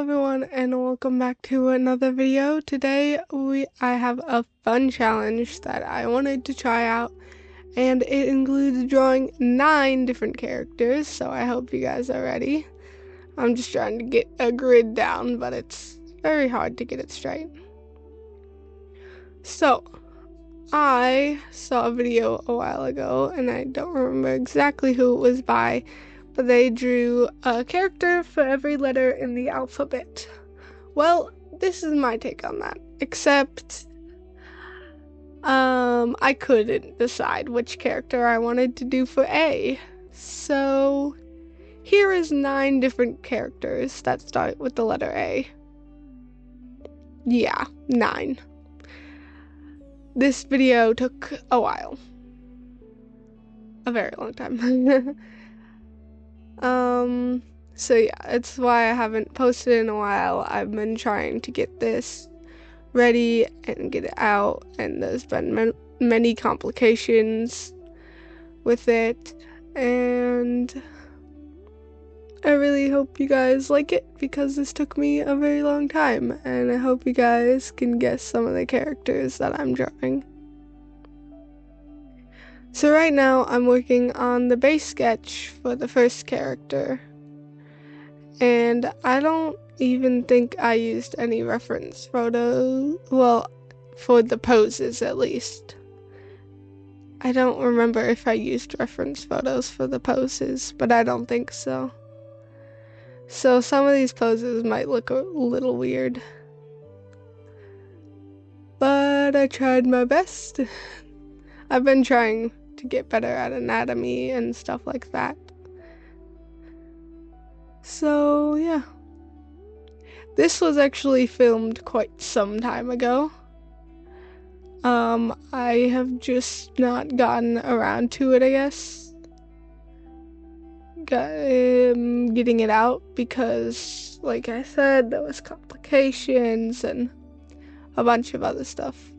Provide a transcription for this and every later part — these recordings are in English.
everyone, and welcome back to another video. Today I have a fun challenge that I wanted to try out, and it includes drawing 9 different characters, so I hope you guys are ready. I'm just trying to get a grid down, but it's very hard to get it straight. So, I saw a video a while ago, and I don't remember exactly who it was by, but they drew a character for every letter in the alphabet. Well, this is my take on that, except I couldn't decide which character I wanted to do for A. So here is 9 different characters that start with the letter A. Yeah, 9. This video took a while. A very long time. So yeah, it's why I haven't posted in a while. I've been trying to get this ready and get it out, and there's been many complications with it, and I really hope you guys like it because this took me a very long time, and I hope you guys can guess some of the characters that I'm drawing. So right now I'm working on the base sketch for the first character, and I don't even think I used any reference photos, well, for the poses at least. I don't remember if I used reference photos for the poses, but I don't think so. So some of these poses might look a little weird, but I tried my best. I've been trying to get better at anatomy and stuff like that. So yeah, this was actually filmed quite some time ago. I have just not gotten around to it, I guess. Getting it out because, like I said, there was complications and a bunch of other stuff.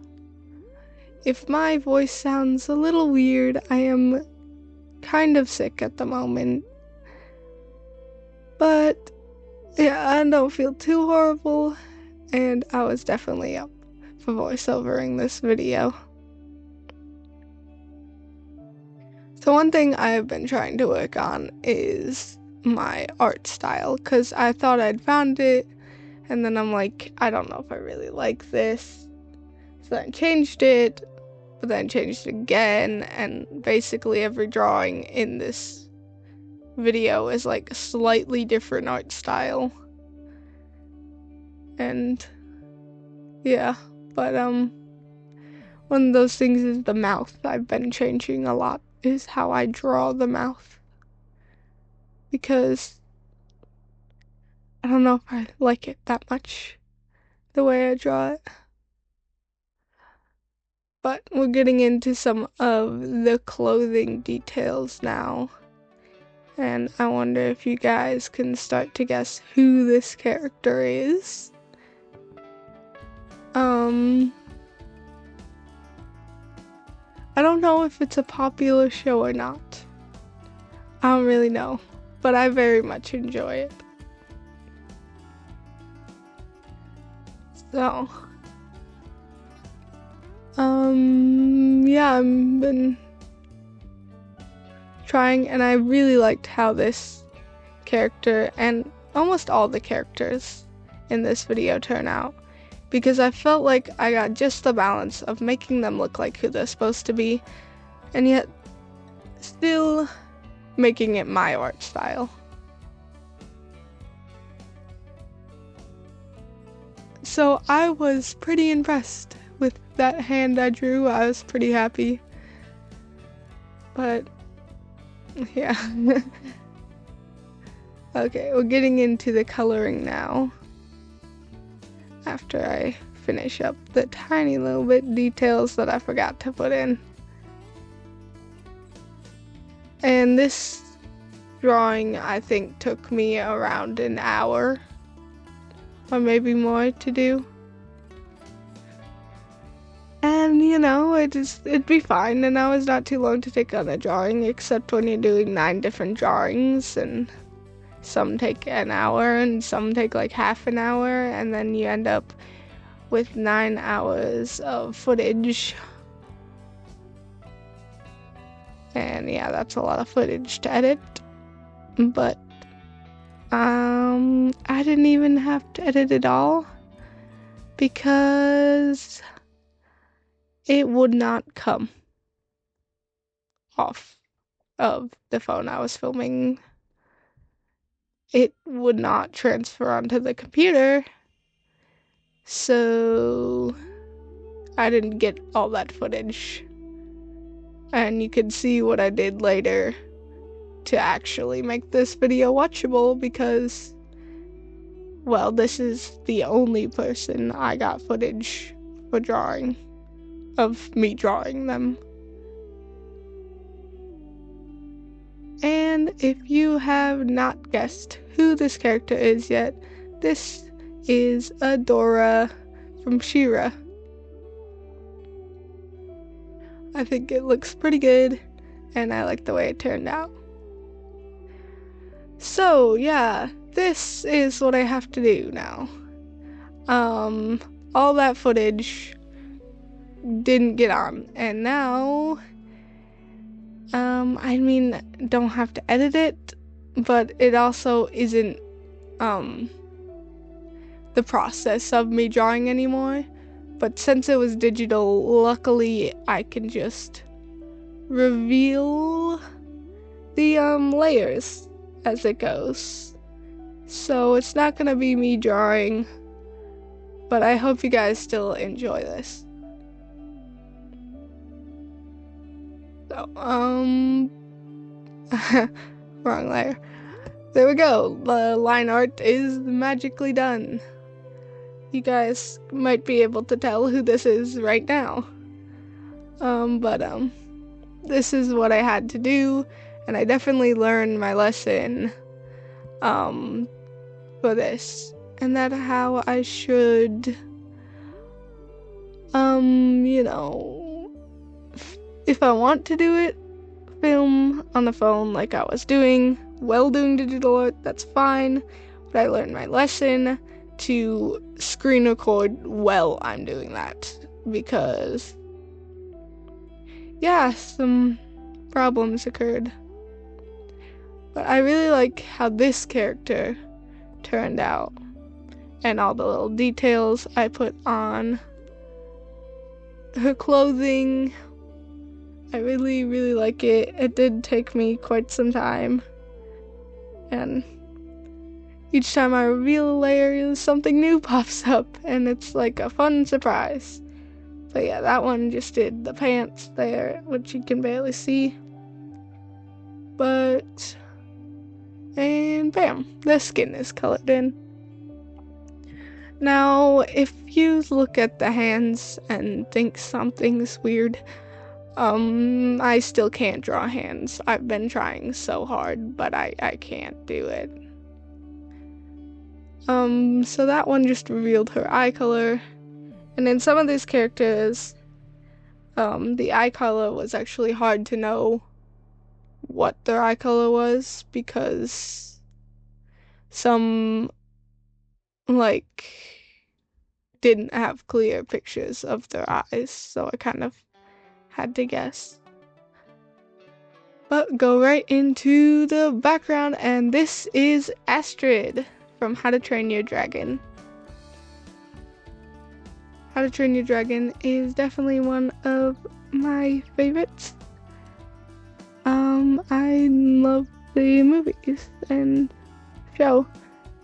If my voice sounds a little weird, I am kind of sick at the moment. But yeah, I don't feel too horrible, and I was definitely up for voiceovering this video. So one thing I've been trying to work on is my art style, because I thought I'd found it, and then I'm like, I don't know if I really like this. So I changed it, but then changed it again, and basically every drawing in this video is like a slightly different art style. And yeah, but one of those things is the mouth. I've been changing a lot, is how I draw the mouth, because I don't know if I like it that much, the way I draw it. But we're getting into some of the clothing details now, and I wonder if you guys can start to guess who this character is. I don't know if it's a popular show or not. I don't really know, but I very much enjoy it. So, yeah, I've been trying, and I really liked how this character and almost all the characters in this video turn out, because I felt like I got just the balance of making them look like who they're supposed to be, and yet still making it my art style. So I was pretty impressed with that hand I drew. I was pretty happy. But yeah. Okay, we're getting into the coloring now, after I finish up the tiny little bit details that I forgot to put in. And this drawing, I think, took me around an hour or maybe more to do. And you know, it'd be fine, and it's not too long to take on a drawing, except when you're doing 9 different drawings and some take an hour and some take like half an hour, and then you end up with 9 hours of footage. And yeah, that's a lot of footage to edit, but I didn't even have to edit it all because it would not come off of the phone I was filming. It would not transfer onto the computer, so I didn't get all that footage. And you could see what I did later to actually make this video watchable because, well, this is the only person I got footage for drawing, of me drawing them. And if you have not guessed who this character is yet, this is Adora from She-Ra. I think it looks pretty good, and I like the way it turned out. So yeah, this is what I have to do now. All that footage didn't get on, and now, I mean, don't have to edit it, but it also isn't, the process of me drawing anymore. But since it was digital, luckily I can just reveal the layers as it goes. So it's not gonna be me drawing, but I hope you guys still enjoy this. So, wrong layer. There we go. The line art is magically done. You guys might be able to tell who this is right now. This is what I had to do, and I definitely learned my lesson, for this. And that's how I should, you know, if I want to do it, film on the phone like I was doing, while doing digital art, that's fine. But I learned my lesson to screen record while I'm doing that, because yeah, some problems occurred. But I really like how this character turned out and all the little details I put on her clothing. I really, really like it. It did take me quite some time, and each time I reveal a layer, something new pops up, and it's like a fun surprise. But yeah, that one just did the pants there, which you can barely see. But, and bam, the skin is colored in. Now, if you look at the hands and think something's weird, I still can't draw hands. I've been trying so hard, but I can't do it. So that one just revealed her eye color. And in some of these characters, the eye color was actually hard to know what their eye color was, because some, like, didn't have clear pictures of their eyes, so I kind of had to guess. But go right into the background, and this is Astrid from How to Train Your Dragon. How to Train Your Dragon is definitely one of my favorites. I love the movies and show.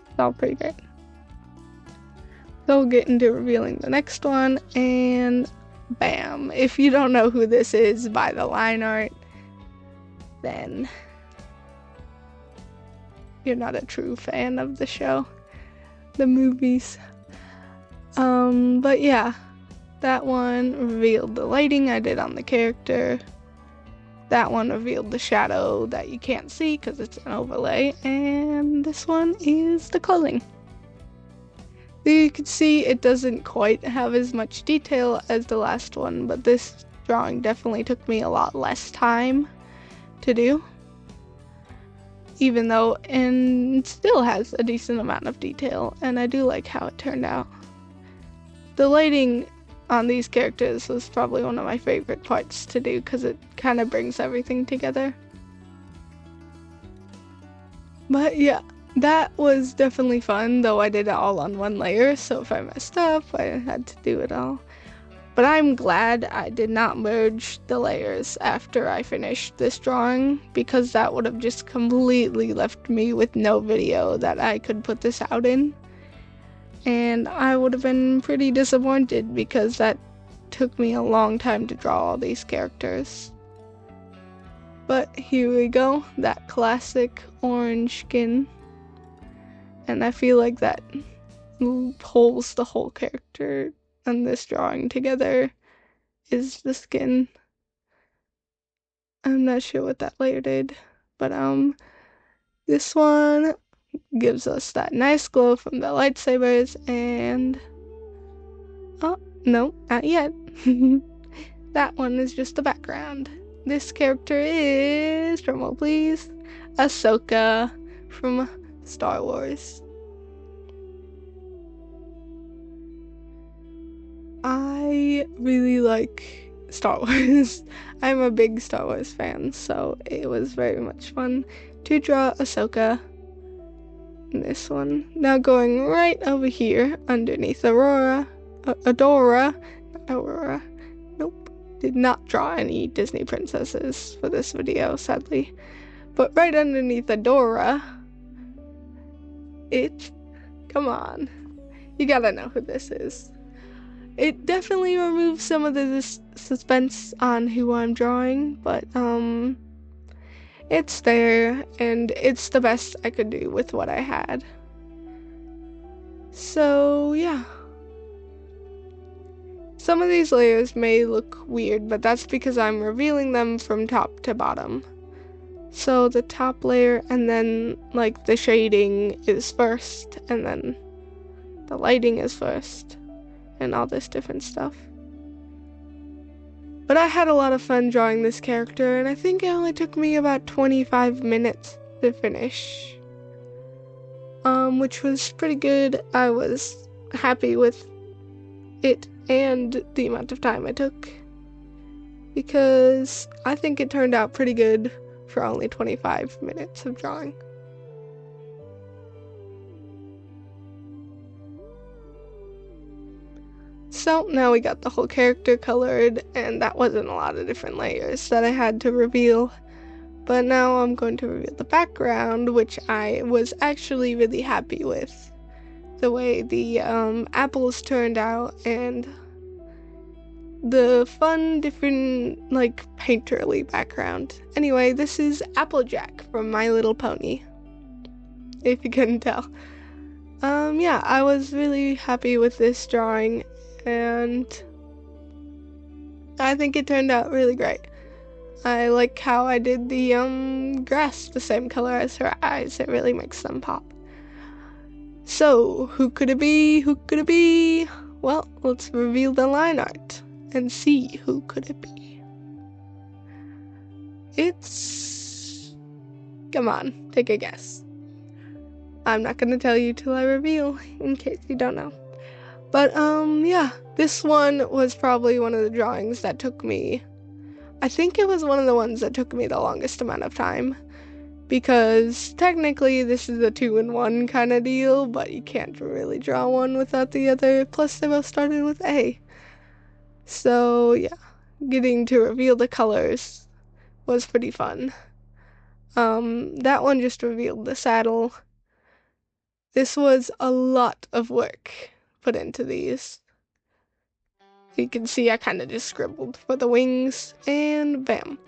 It's all pretty great. So we'll get into revealing the next one, and bam. If you don't know who this is by the line art, then you're not a true fan of the show, the movies. But yeah, that one revealed the lighting I did on the character. That one revealed the shadow that you can't see because it's an overlay, and this one is the clothing. You can see it doesn't quite have as much detail as the last one, but this drawing definitely took me a lot less time to do. even though, and still has a decent amount of detail, and I do like how it turned out. The lighting on these characters was probably one of my favorite parts to do because it kind of brings everything together. But yeah, that was definitely fun, though I did it all on one layer, so if I messed up, I had to do it all. But I'm glad I did not merge the layers after I finished this drawing, because that would have just completely left me with no video that I could put this out in. And I would have been pretty disappointed because that took me a long time to draw all these characters. But here we go, that classic orange skin. And I feel like that holds the whole character and this drawing together is the skin. I'm not sure what that layer did, but this one gives us that nice glow from the lightsabers, and oh no, not yet. That one is just the background. This character is, drumroll please, Ahsoka from Star Wars. I really like Star Wars. I'm a big Star Wars fan, so it was very much fun to draw Ahsoka in this one. Now going right over here underneath Aurora. Nope. Did not draw any Disney princesses for this video, sadly. But right underneath Adora, come on. You gotta know who this is. It definitely removes some of the suspense on who I'm drawing, but it's there, and it's the best I could do with what I had. So yeah. Some of these layers may look weird, but that's because I'm revealing them from top to bottom. So the top layer, and then like the shading is first, and then the lighting is first, and all this different stuff. But I had a lot of fun drawing this character, and I think it only took me about 25 minutes to finish. Which was pretty good. I was happy with it and the amount of time it took, because I think it turned out pretty good for only 25 minutes of drawing. So now we got the whole character colored, and that wasn't a lot of different layers that I had to reveal. But now I'm going to reveal the background, which I was actually really happy with. The way the apples turned out, and the fun, different, like, painterly background. Anyway, this is Applejack from My Little Pony, if you couldn't tell. Yeah, I was really happy with this drawing, and I think it turned out really great. I like how I did the grass the same color as her eyes. It really makes them pop. So, who could it be? Who could it be? Well, let's reveal the line art and see who could it be. Come on, take a guess. I'm not gonna tell you till I reveal, in case you don't know. But, yeah, this one was probably one of the drawings that took me, I think it was one of the ones that took me the longest amount of time, because technically this is a 2-in-1 kind of deal, but you can't really draw one without the other, plus they both started with A. So, yeah, getting to reveal the colors was pretty fun. That one just revealed the saddle. This was a lot of work put into these. You can see I kind of just scribbled for the wings, and bam.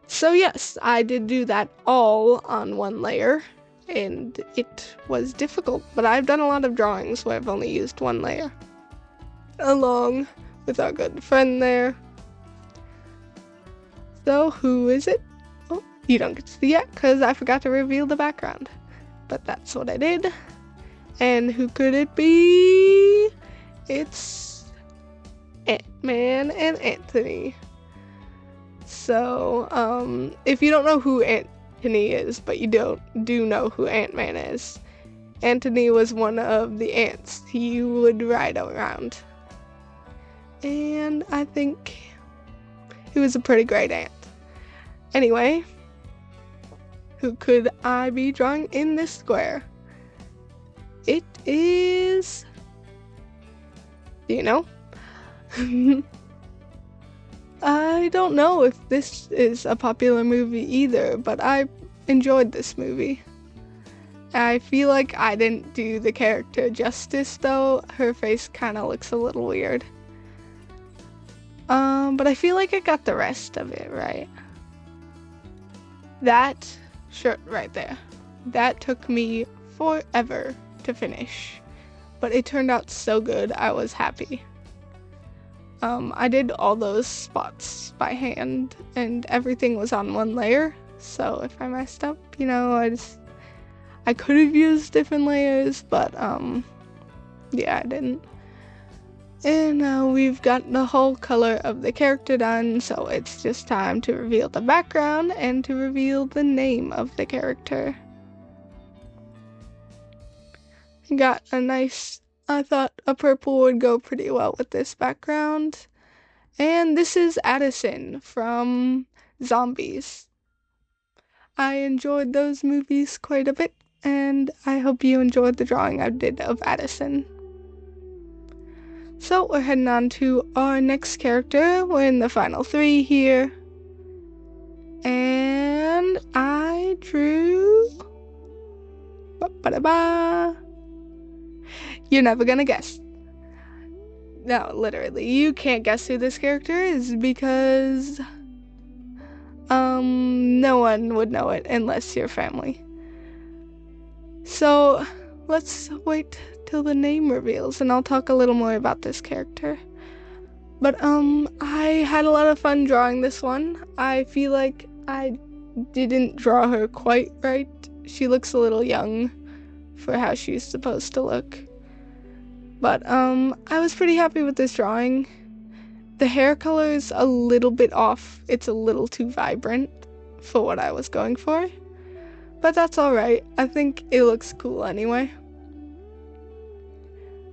So yes, I did do that all on one layer, and it was difficult, but I've done a lot of drawings where I've only used one layer, along with our good friend there. So who is it? Oh, you don't get to see yet because I forgot to reveal the background, but that's what I did. And who could it be? It's Ant-Man and Anthony. So, if you don't know who Anthony is, but you do know who Ant-Man is. Anthony was one of the ants he would ride around. And I think he was a pretty great ant. Anyway, who could I be drawing in this square? It is... Do you know? I don't know if this is a popular movie either, but I enjoyed this movie. I feel like I didn't do the character justice though. Her face kind of looks a little weird. But I feel like I got the rest of it right. That shirt right there. That took me forever to finish, but it turned out so good, I was happy. I did all those spots by hand, and everything was on one layer, so if I messed up, I could have used different layers, but yeah, I didn't. And now we've got the whole color of the character done, so it's just time to reveal the background and to reveal the name of the character. Got a nice, I thought a purple would go pretty well with this background. And this is Addison from Zombies. I enjoyed those movies quite a bit, and I hope you enjoyed the drawing I did of Addison. So we're heading on to our next character. We're in the final 3 here. And I drew... Ba-ba-da-ba. You're never gonna guess. No, literally, you can't guess who this character is because... no one would know it unless you're family. So, let's wait till the name reveals, and I'll talk a little more about this character. But, I had a lot of fun drawing this one. I feel like I didn't draw her quite right. She looks a little young for how she's supposed to look. But, I was pretty happy with this drawing. The hair color is a little bit off. It's a little too vibrant for what I was going for. But that's alright. I think it looks cool anyway.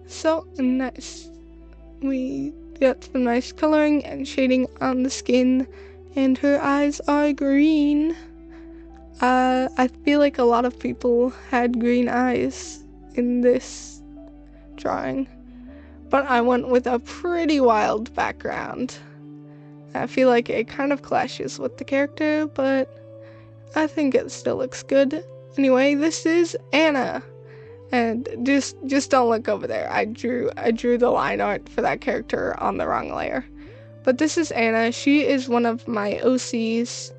So nice. We got some nice coloring and shading on the skin, and her eyes are green. I feel like a lot of people had green eyes in this drawing, but I went with a pretty wild background. I feel like it kind of clashes with the character, but I think it still looks good. Anyway, this is Anna. And just don't look over there. I drew the line art for that character on the wrong layer. But this is Anna. She is one of my OCs,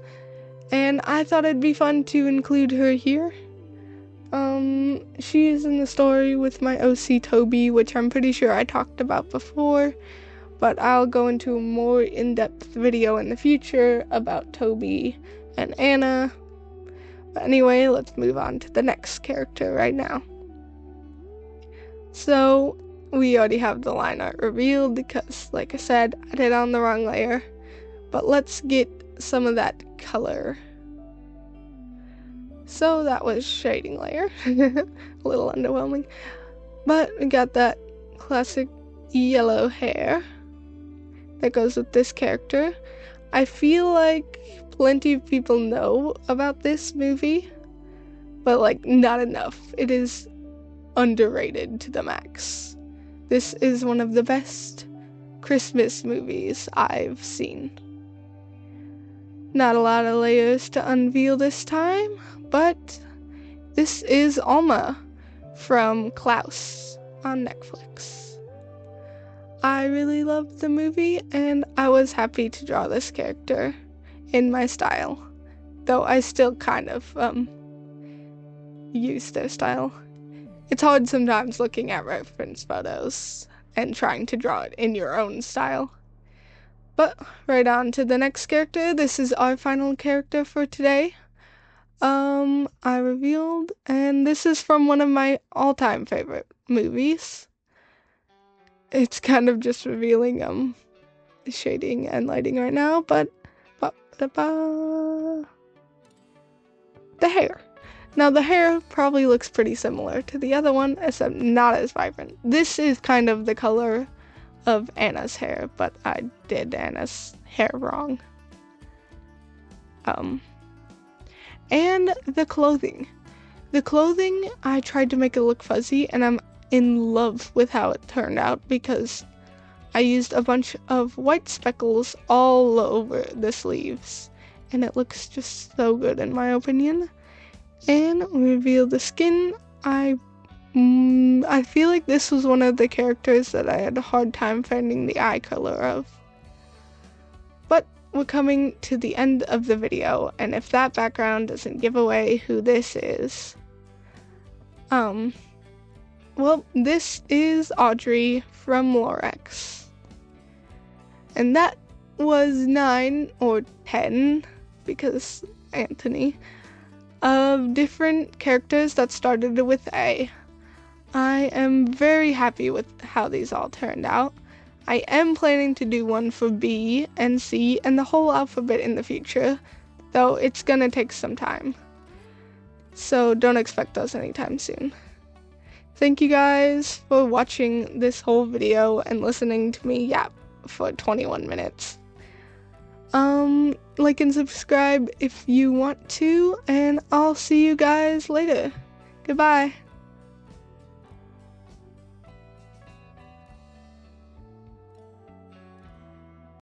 and I thought it'd be fun to include her here. She is in the story with my OC Toby, which I'm pretty sure I talked about before, but I'll go into a more in-depth video in the future about Toby and Anna. But anyway, let's move on to the next character right now. So, we already have the line art revealed because, like I said, I did it on the wrong layer. But let's get some of that color. So that was shading layer. A little underwhelming. But we got that classic yellow hair that goes with this character. I feel like plenty of people know about this movie, but like not enough. It is underrated to the max. This is one of the best Christmas movies I've seen. Not a lot of layers to unveil this time, but this is Alma from Klaus on Netflix. I really loved the movie, and I was happy to draw this character in my style, though I still kind of use their style. It's hard sometimes looking at reference photos and trying to draw it in your own style. But right on to the next character. This is our final character for today. I revealed, and this is from one of my all-time favorite movies. It's kind of just revealing shading and lighting right now, but ba-ba-ba. the hair. Now the hair probably looks pretty similar to the other one, except not as vibrant. This is kind of the color of Anna's hair, but I did Anna's hair wrong. And the clothing. The clothing, I tried to make it look fuzzy, and I'm in love with how it turned out because I used a bunch of white speckles all over the sleeves, and it looks just so good in my opinion. And reveal the skin. I feel like this was one of the characters that I had a hard time finding the eye color of. But we're coming to the end of the video, and if that background doesn't give away who this is, well, this is Audrey from Lorex. And that was 9 or 10, because Anthony, of different characters that started with A. I am very happy with how these all turned out. I am planning to do one for B and C and the whole alphabet in the future, though it's gonna take some time. So don't expect those anytime soon. Thank you guys for watching this whole video and listening to me yap for 21 minutes. Like and subscribe if you want to, and I'll see you guys later. Goodbye.